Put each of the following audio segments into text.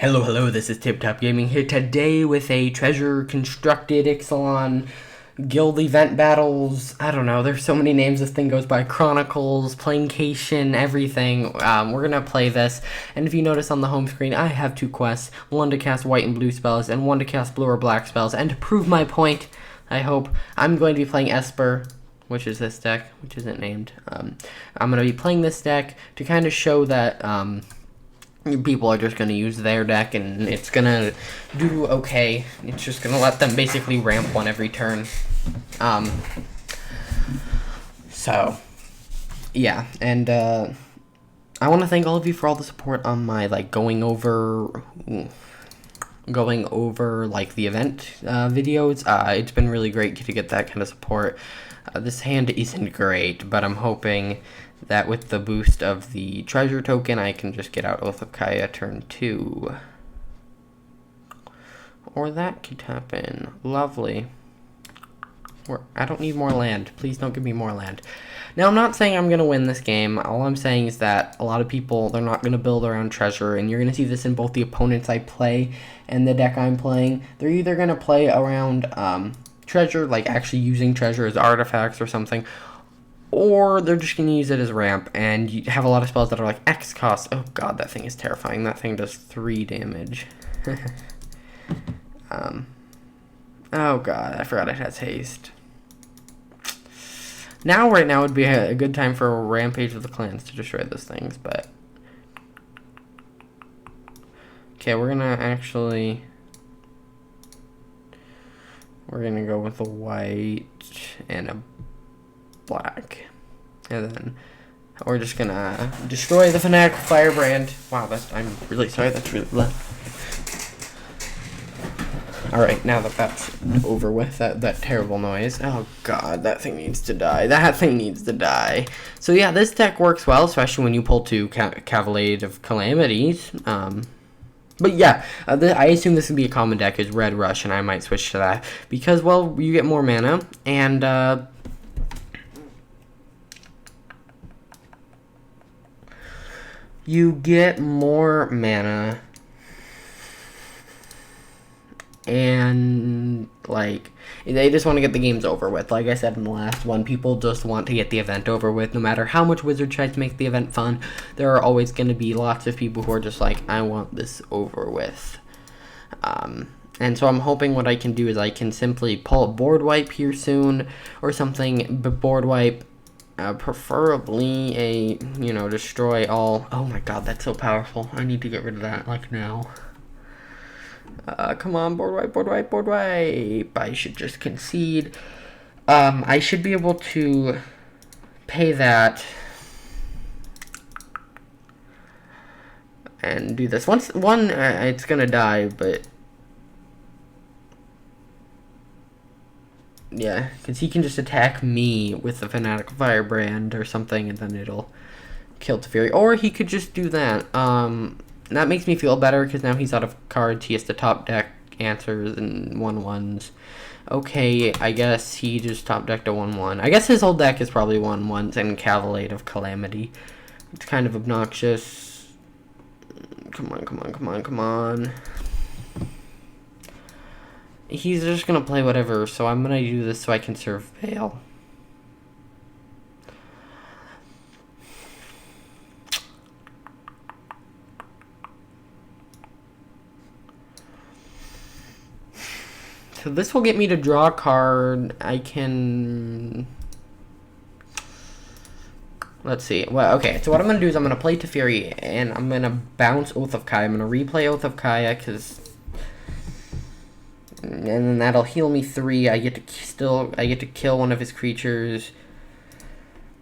Hello, this is Tip Top Gaming here today with a treasure constructed Ixalan guild event battles. I don't know, there's so many names this thing goes by. Chronicles, Plane-cation, everything. We're gonna play this, and if you notice on the home screen, I have two quests, one to cast white and blue spells, and one to cast blue or black spells. And to prove my point, I hope, I'm going to be playing Esper, which is this deck, which isn't named. I'm gonna be playing this deck to kind of show that, people are just going to use their deck, and it's going to do okay. It's just going to let them basically ramp one every turn. So, yeah. And, I want to thank all of you for all the support on my, going over, like, the event, videos. It's been really great to get that kind of support. This hand isn't great, but I'm hoping that with the boost of the treasure token, I can just get out Oath of Kaya turn 2. Or that could happen. Lovely. I don't need more land. Please don't give me more land. Now, I'm not saying I'm going to win this game. All I'm saying is that a lot of people, they're not going to build around treasure, and you're going to see this in both the opponents I play and the deck I'm playing. They're either going to play around treasure, like actually using treasure as artifacts or something, or they're just going to use it as ramp, and you have a lot of spells that are like X cost. Oh god, that thing is terrifying. That thing does 3 damage. Oh god, I forgot it has haste. Right now would be a good time for a Rampage of the Clans to destroy those things, but... Okay, we're going to actually... We're going to go with a white and a black, and then we're just gonna destroy the Fanatical Firebrand. Wow, I'm really sorry, that's really loud. Alright, now that that's over with, that terrible noise. Oh god, that thing needs to die. That thing needs to die. So yeah, this deck works well, especially when you pull 2 Cavalier of Calamities. But yeah, I assume this would be a common deck is Red Rush, and I might switch to that because, well, you get more mana, and you get more mana, and, they just want to get the games over with. Like I said in the last one, people just want to get the event over with. No matter how much Wizard tries to make the event fun, there are always going to be lots of people who are just like, I want this over with. And so I'm hoping what I can do is I can simply pull a board wipe here soon, or something, but board wipe, preferably a, destroy all. Oh my god, that's so powerful. I need to get rid of that, now. Come on, board wipe. I should just concede. I should be able to pay that and do this. It's gonna die, but yeah, because he can just attack me with the Fanatical Firebrand or something, and then it'll kill Teferi. Or he could just do that. That makes me feel better, because now he's out of cards. He has to top deck answers and 1/1s. Okay, I guess he just top decked a 1/1. I guess his whole deck is probably 1/1s and Cavalier of Calamity. It's kind of obnoxious. Come on. He's just gonna play whatever, so I'm gonna do this so I can surveil. So this will get me to draw a card. I can... Let's see. Well, okay, so what I'm going to do is I'm going to play Teferi, and I'm going to bounce Oath of Kaya. I'm going to replay Oath of Kaya, because... And then that'll heal me 3. I get to kill one of his creatures.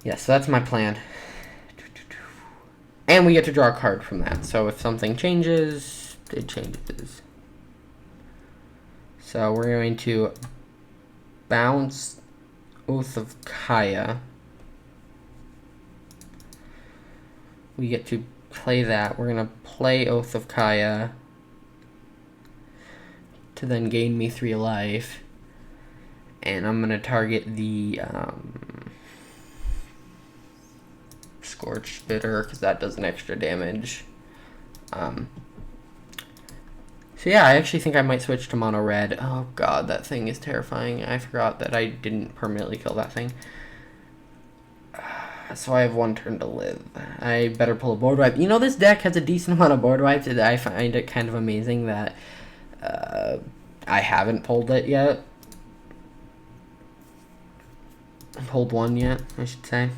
Yeah, so that's my plan. And we get to draw a card from that. So if something changes, it changes. So we're going to bounce Oath of Kaya. We get to play that. We're going to play Oath of Kaya to then gain me 3 life. And I'm going to target the Scorched Bitter, because that does an extra damage. So yeah, I actually think I might switch to mono red. Oh god, that thing is terrifying. I forgot that I didn't permanently kill that thing. So I have one turn to live. I better pull a board wipe. You know, this deck has a decent amount of board wipes. I find it kind of amazing that I haven't pulled it yet. Pulled one yet, I should say.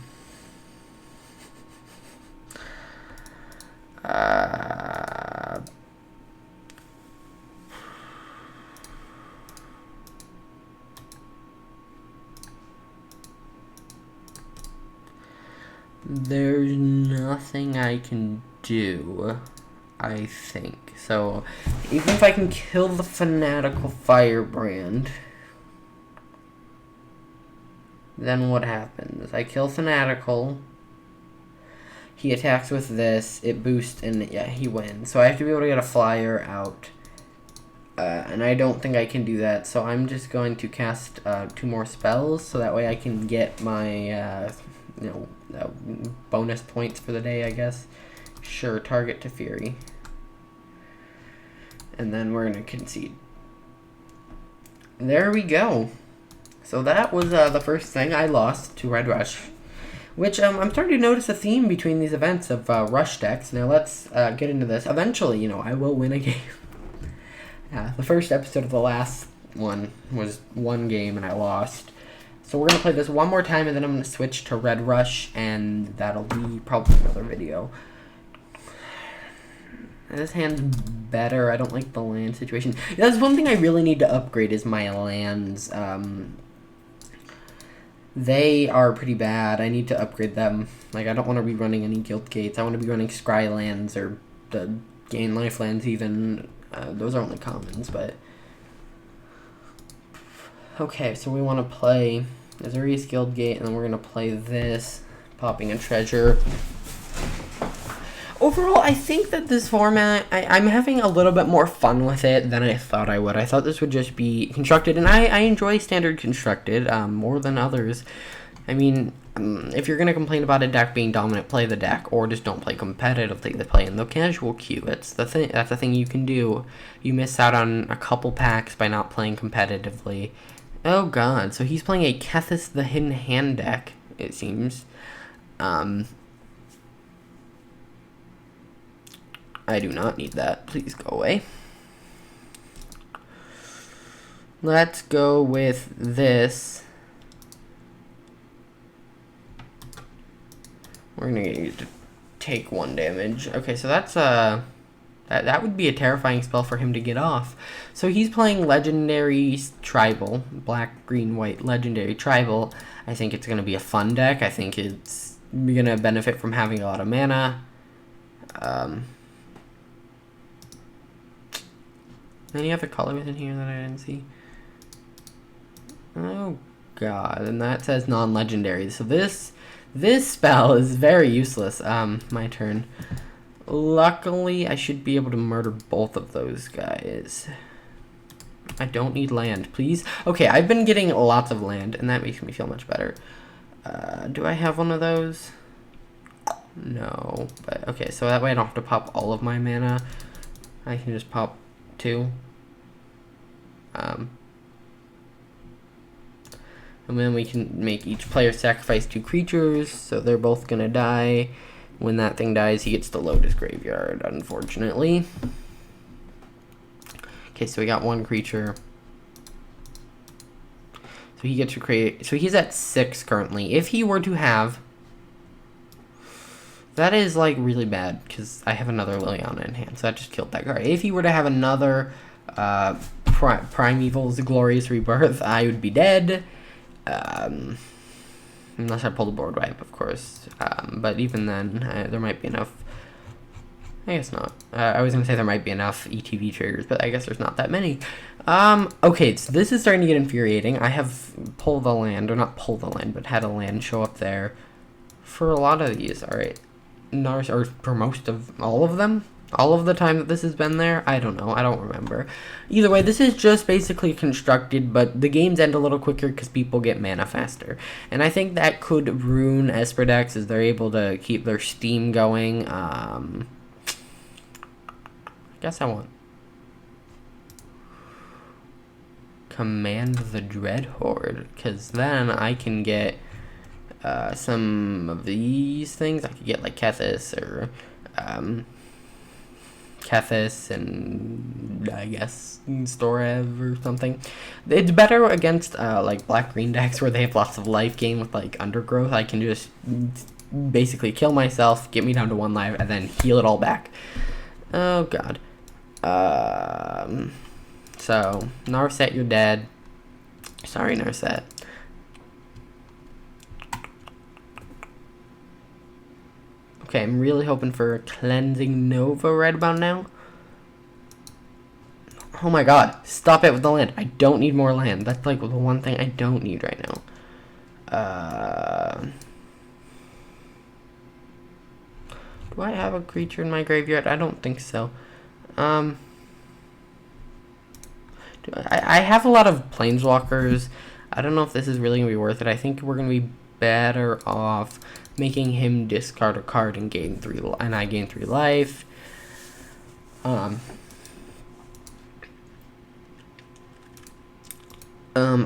There's nothing I can do, I think. So, even if I can kill the Fanatical Firebrand, then what happens? I kill Fanatical, he attacks with this, it boosts, and yeah, he wins. So I have to be able to get a flyer out, and I don't think I can do that, so I'm just going to cast 2 more spells, so that way I can get my, bonus points for the day, I guess. Sure, target to Fury. And then we're going to concede. There we go. So that was the first thing. I lost to Red Rush, which I'm starting to notice a theme between these events of Rush decks. Now let's get into this. Eventually, I will win a game. The first episode of the last one was 1 game and I lost. So we're going to play this one more time, and then I'm going to switch to Red Rush, and that'll be probably another video. This hand's better. I don't like the land situation. That's one thing I really need to upgrade is my lands. They are pretty bad. I need to upgrade them. Like, I don't want to be running any Guild Gates. I want to be running Scry lands or the Gain Life lands even. Those are only commons, but... Okay, so we want to play Azurius Guild Gate, and then we're going to play this, popping a treasure. Overall, I think that this format, I'm having a little bit more fun with it than I thought I would. I thought this would just be constructed, and I enjoy standard constructed more than others. I mean, if you're going to complain about a deck being dominant, play the deck, or just don't play competitively. Play in the casual queue. That's the thing you can do. You miss out on a couple packs by not playing competitively. Oh god, so he's playing a Kethis the Hidden Hand deck, it seems. I do not need that. Please go away. Let's go with this. We're gonna need to take 1 damage. Okay, so that's that would be a terrifying spell for him to get off. So he's playing Legendary Tribal, black, green, white, Legendary Tribal. I think it's gonna be a fun deck. I think it's gonna benefit from having a lot of mana. Any other colors in here that I didn't see? Oh god, and that says non-legendary. So this spell is very useless. My turn. Luckily, I should be able to murder both of those guys. I don't need land, please. Okay, I've been getting lots of land, and that makes me feel much better. Do I have one of those? No, but okay, so that way I don't have to pop all of my mana. I can just pop 2. And then we can make each player sacrifice 2 creatures, so they're both gonna die. When that thing dies, he gets to load his graveyard, unfortunately. Okay, so we got 1 creature. So he gets to create... So he's at 6 currently. If he were to have... That is, like, really bad, because I have another Liliana in hand, so that just killed that card. If he were to have another Primeval's Glorious Rebirth, I would be dead. Unless I pull the board wipe, of course. But even then, there might be enough. I guess not. I was going to say there might be enough ETB triggers, but I guess there's not that many. Okay, so this is starting to get infuriating. I have pulled the land, or not pulled the land, but had a land show up there for a lot of these. Alright. Or for most of all of them? All of the time that this has been there? I don't know. I don't remember. Either way, this is just basically constructed, but the games end a little quicker because people get mana faster. And I think that could ruin Esper decks as they're able to keep their steam going. I guess I want... command the Dread Horde, because then I can get some of these things. I could get like Kethis or Kethis and I guess Storev or something. It's better against like black-green decks where they have lots of life gain with like Undergrowth. I can just basically kill myself, get me down to 1 life, and then heal it all back. Oh god. So Narset, you're dead. Sorry, Narset. Okay, I'm really hoping for Cleansing Nova right about now. Oh my god, stop it with the land. I don't need more land. That's like the one thing I don't need right now. Do I have a creature in my graveyard? I don't think so. I have a lot of planeswalkers. I don't know if this is really going to be worth it. I think we're going to be better off making him discard a card and gain 3, and I gain 3 life. I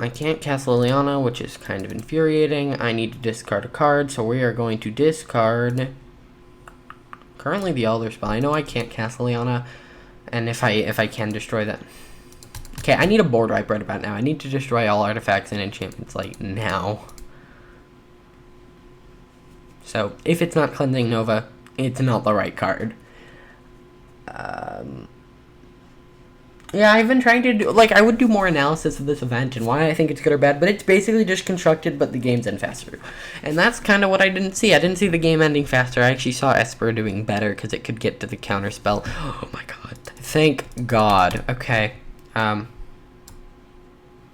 can't cast Liliana, which is kind of infuriating. I need to discard a card, so we are going to discard currently the Elder Spell. I know I can't cast Liliana, and if I can destroy that. Okay, I need a board wipe right about now. I need to destroy all artifacts and enchantments like now. So if it's not Cleansing Nova, it's not the right card. Yeah, I've been trying to do, like, I would do more analysis of this event and why I think it's good or bad, but it's basically just constructed, but the game's end faster. And that's kind of what I didn't see. I didn't see the game ending faster. I actually saw Esper doing better because it could get to the counter spell. Oh my god. Thank god. Okay.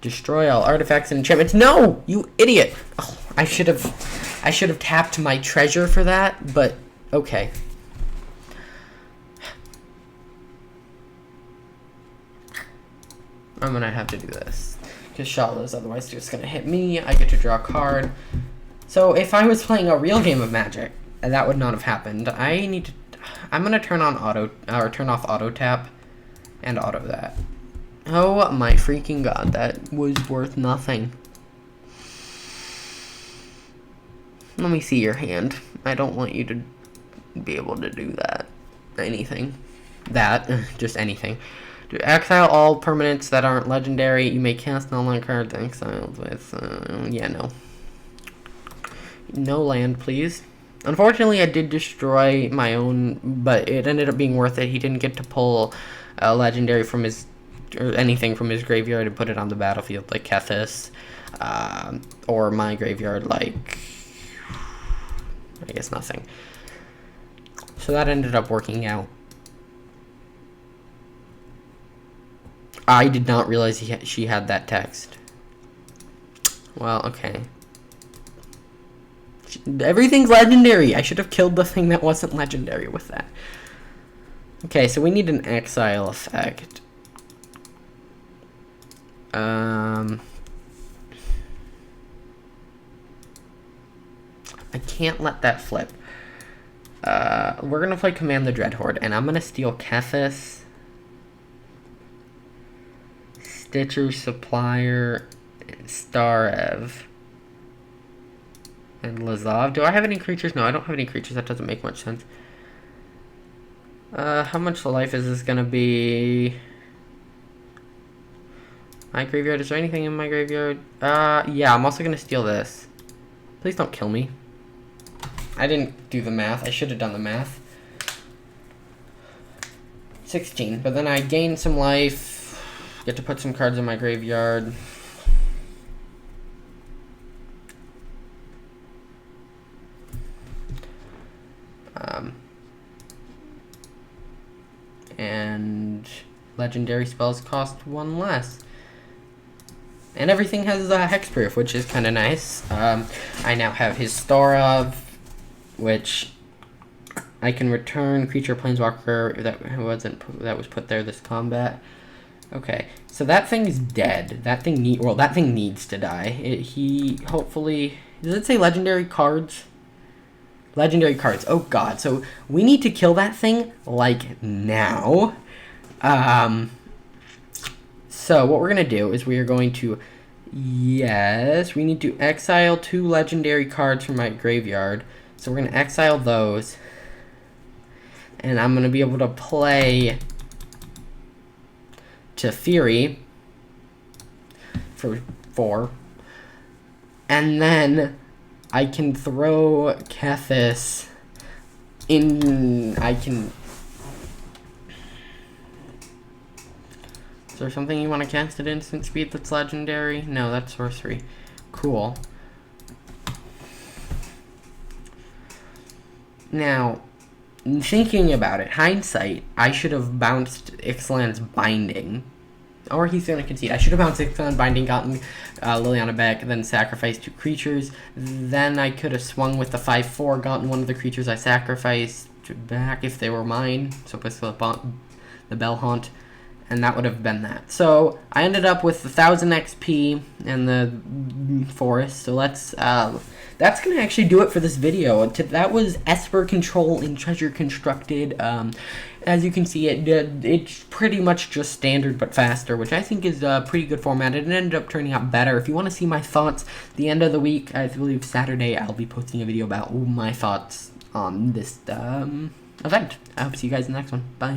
Destroy all artifacts and enchantments. No! You idiot! Oh, I should have tapped my treasure for that, but okay. I'm gonna have to do this because Shala is otherwise just gonna hit me. I get to draw a card. So if I was playing a real game of Magic, that would not have happened. I'm gonna turn on turn off auto tap and auto that. Oh my freaking god, that was worth nothing. Let me see your hand. I don't want you to be able to do that. Anything. Just anything. To exile all permanents that aren't legendary. You may cast an online card exiled with, yeah, no. No land, please. Unfortunately, I did destroy my own, but it ended up being worth it. He didn't get to pull a legendary from his, or anything from his graveyard and put it on the battlefield, like Kethis, or my graveyard, like, I guess nothing. So that ended up working out. I did not realize she had that text. Well, okay. Everything's legendary. I should have killed the thing that wasn't legendary with that. Okay, so we need an exile effect. I can't let that flip. We're gonna play Command the Dread Horde, and I'm gonna steal Kethis, Stitcher, Supplier, and Starev, and Lazav. Do I have any creatures? No, I don't have any creatures. That doesn't make much sense. How much life is this gonna be? My graveyard. Is there anything in my graveyard? Yeah, I'm also gonna steal this. Please don't kill me. I didn't do the math. I should have done the math. 16. But then I gain some life. Get to put some cards in my graveyard. And legendary spells cost 1 less. And everything has a hexproof, which is kind of nice. I now have his Storev, which I can return creature planeswalker that was put there this combat. Okay, so that thing is dead. That thing needs to die. He hopefully, does it say legendary cards? Legendary cards. Oh god. So we need to kill that thing like now. So what we're going to do is we are going to, yes, we need to exile 2 legendary cards from my graveyard. So we're going to exile those. And I'm going to be able to play Teferi for 4. And then I can throw Kethis in. Is there something you want to cast at instant speed that's legendary? No, that's sorcery. Cool. Now, thinking about it, hindsight, I should have bounced Ixalan's Binding. Or he's going to concede. I should have bounced Ixalan Binding, gotten Liliana back, then sacrificed 2 creatures. Then I could have swung with the 5/4, gotten one of the creatures I sacrificed back if they were mine. So basically the Bell Haunt. And that would have been that. So I ended up with 1,000 XP and the forest. So that's going to actually do it for this video. That was Esper Control in Treasure Constructed. As you can see, it's pretty much just standard but faster, which I think is a pretty good format. It ended up turning out better. If you want to see my thoughts, the end of the week, I believe Saturday, I'll be posting a video about my thoughts on this event. I hope to see you guys in the next one. Bye.